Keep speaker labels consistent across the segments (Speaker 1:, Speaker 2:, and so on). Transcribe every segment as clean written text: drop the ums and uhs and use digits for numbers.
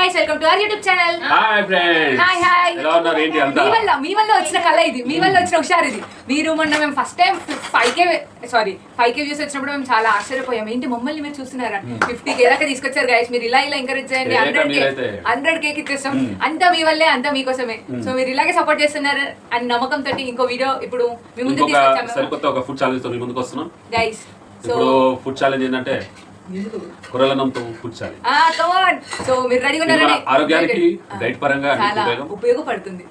Speaker 1: guys, welcome to our YouTube channel.
Speaker 2: Hi friends.
Speaker 1: Hi.
Speaker 2: ఎలా ఉన్నారు ఏంటి అంతా?
Speaker 1: మీ వల్ల వచ్చిన కళ ఇది. మీ వల్ల వచ్చిన హుషారు ఇది. మీరు మొన్న మేము ఫస్ట్ టైం 5k వ్యూస్ వచ్చినప్పుడు మేము చాలా ఆశ్చర్యపోయాం. ఏంటి మమ్మల్ని మీరు చూస్తున్నారా? 50k దాకా తీసుకొచ్చారు గైస్. మీరు ఇలా ఎంకరేజ్ చేయండి. 100k ఇచ్చేస్తాం. అంతా మీ వల్లే, అంతా మీకోసమే. సో మీరు ఇలాగే సపోర్ట్ చేస్తున్నారు అండ్ నమ్మకంతో ఇంకో వీడియో ఇప్పుడు మీ ముందుకు తీసుకొచ్చాము.
Speaker 2: సరికొత్త ఒక ఫుడ్ ఛాలెంజ్ తో మీ ముందుకు వస్తున్నాం
Speaker 1: గైస్. సో
Speaker 2: ఫుడ్ ఛాలెంజ్ ఏంటంటే కొరలనంతో ఫుడ్ ఛాలెంజ్.
Speaker 1: సో మీరు రెడీగా ఉన్నారా?
Speaker 2: ఆరోగ్యానికి డైట్ పరంగా
Speaker 1: ఉపయోగపడుతుంది.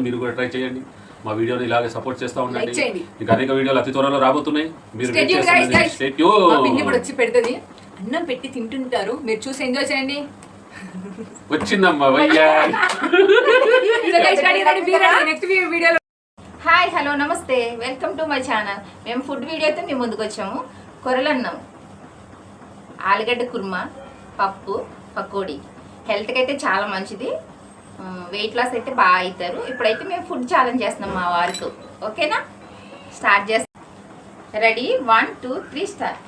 Speaker 2: మీరు కూడా ట్రై చేయండి. మా వీడియోని ఇలాగే సపోర్ట్ చేస్తూ ఉండండి. ఇంకా అనేక వీడియోలు అతి త్వరలో రాబోతున్నాయి. మీరు
Speaker 1: ఇప్పుడు వచ్చి పెడుతుంది. అన్నం పెట్టి తింటుంటారు, మీరు చూసి ఎంజాయ్ చేయండి.
Speaker 2: వచ్చిందమ్మా
Speaker 3: హాయ్ హలో నమస్తే, వెల్కమ్ టు మై ఛానల్. మేము ఫుడ్ వీడియోతో మేము ముందుకు వచ్చాము. కొరలన్నం, ఆలుగడ్డ కుర్మా, పప్పు, పకోడీ. హెల్త్కి అయితే చాలా మంచిది. వెయిట్ లాస్ అయితే బాగా అవుతారు. ఇప్పుడైతే మేము ఫుడ్ ఛాలెంజ్ చేస్తున్నాం మా వారికి. ఓకేనా, స్టార్ట్ చేస్తాం. Ready, 1 2 3 start.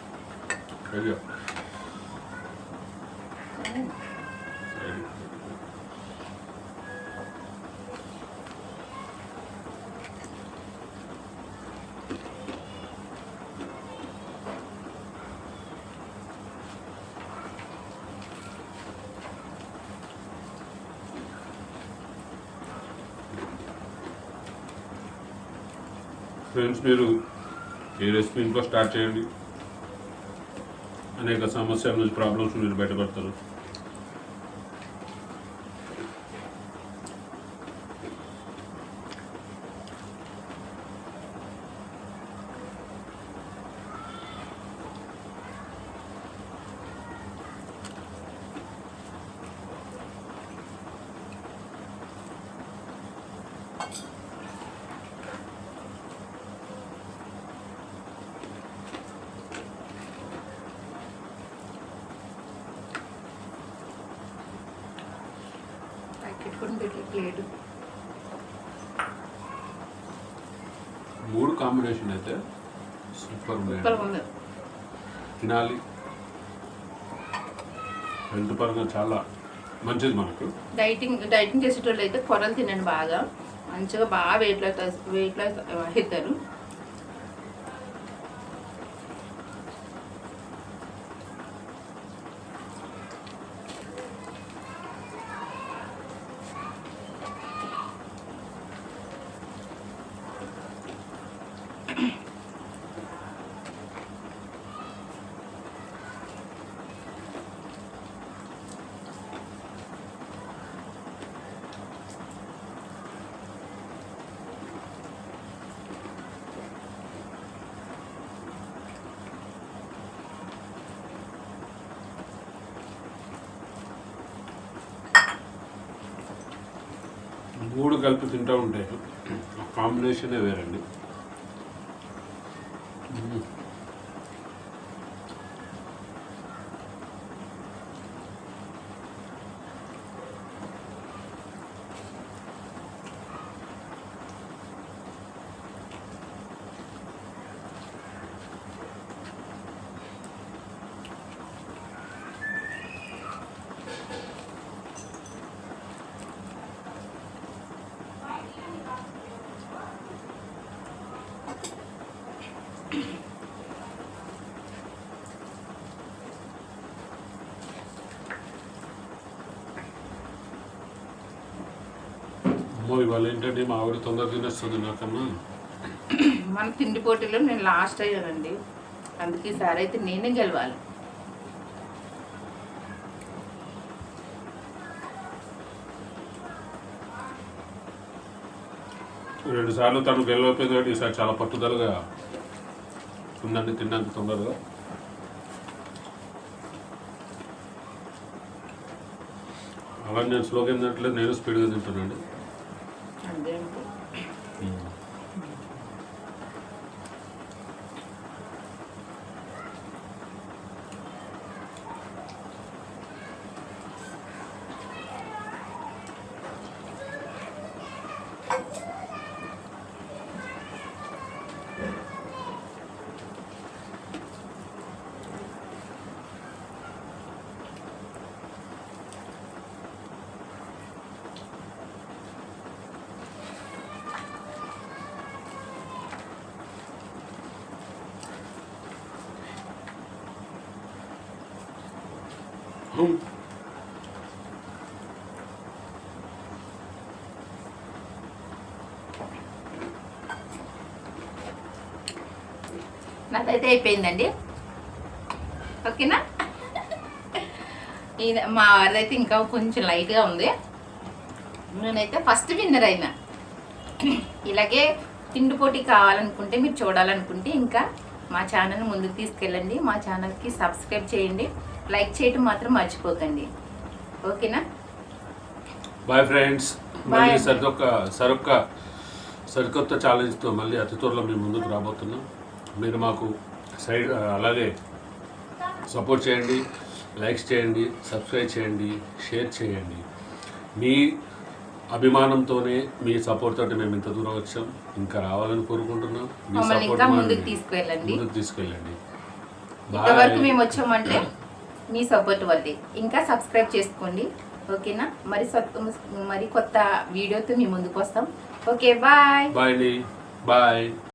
Speaker 2: ఫ్రెండ్స్, మీరు ఈ రెసిపీ ఇంట్లో స్టార్ట్ చేయండి. అనేక సమస్యల నుంచి, ప్రాబ్లమ్స్ మీరు బయటపడతారు.
Speaker 3: ప్లేట్
Speaker 2: 3 కాంబినేషన్ అయితే సూపర్ ఉంది. తినాలి. హెల్త్ పరంగా చాలా మంచిది మనకు.
Speaker 3: డైటింగ్ చేసేటోళ్ళు అయితే కొరలు తినండి. బాగా మంచిగా బాగా వెయిట్ లాస్ అవుతారు.
Speaker 2: మూడు కలిపి తింటూ ఉంటే కాంబినేషనే వేరండి. ఇవాళ ఏంటంటే మా ఆవిడ తొందరగా తినేస్తుంది నాకన్నా.
Speaker 3: మన తిండి పోటీలో నేను లాస్ట్ అయ్యానండి. అందుకే ఈసారి అయితే నేనే గెలవాలి.
Speaker 2: రెండు సార్లు తను గెలవకపోయింది కాబట్టి ఈసారి చాలా పట్టుదలగా ఉందండి తిన్నాక తొందరగా. అలా నేను స్లోగా తినట్లేదు, నేను స్పీడ్గా తింటానండి.
Speaker 3: నాదైతే అయిపోయిందండి. ఓకేనా? ఇది మా వారిదైతే ఇంకా కొంచెం లైట్గా ఉంది. నేనైతే ఫస్ట్ విన్నర్ అయినా. ఇలాగే తిండి పోటీ కావాలనుకుంటే, మీరు చూడాలనుకుంటే ఇంకా మా ఛానల్ ముందుకు తీసుకెళ్ళండి. మా ఛానల్కి సబ్స్క్రైబ్ చేయండి, లైక్ చేయడం మాత్రం మర్చిపోకండి. ఓకేనా?
Speaker 2: Bye friends.
Speaker 3: Bye.
Speaker 2: మళ్ళీ సరికొత్త ఛాలెంజ్తో మళ్ళీ అతి త్వరలో మేము ముందుకు రాబోతున్నాం. మీరు మాకు అలాగే సపోర్ట్ చేయండి, లైక్స్ చేయండి, సబ్స్క్రైబ్ చేయండి, షేర్ చేయండి. మీ అభిమానంతోనే, మీ సపోర్ట్ తోటి మేము ఇంత దూరం వచ్చాం. ఇంకా రావాలని కోరుకుంటున్నాం. మీ
Speaker 3: మమ్మల్ని
Speaker 2: సపోర్ట్
Speaker 3: ఇంకా ముందుకు తీసుకెళ్ళండి. ఇంతవరకు
Speaker 2: బాయ్.
Speaker 3: మేము వచ్చామంటే మీ సపోర్ట్ వల్లే. ఇంకా సబ్స్క్రైబ్ చేసుకోండి. ఓకేనా? మరి కొత్త వీడియోతో మీ ముందుకు వస్తాం. Okay, bye.
Speaker 2: బాయ్.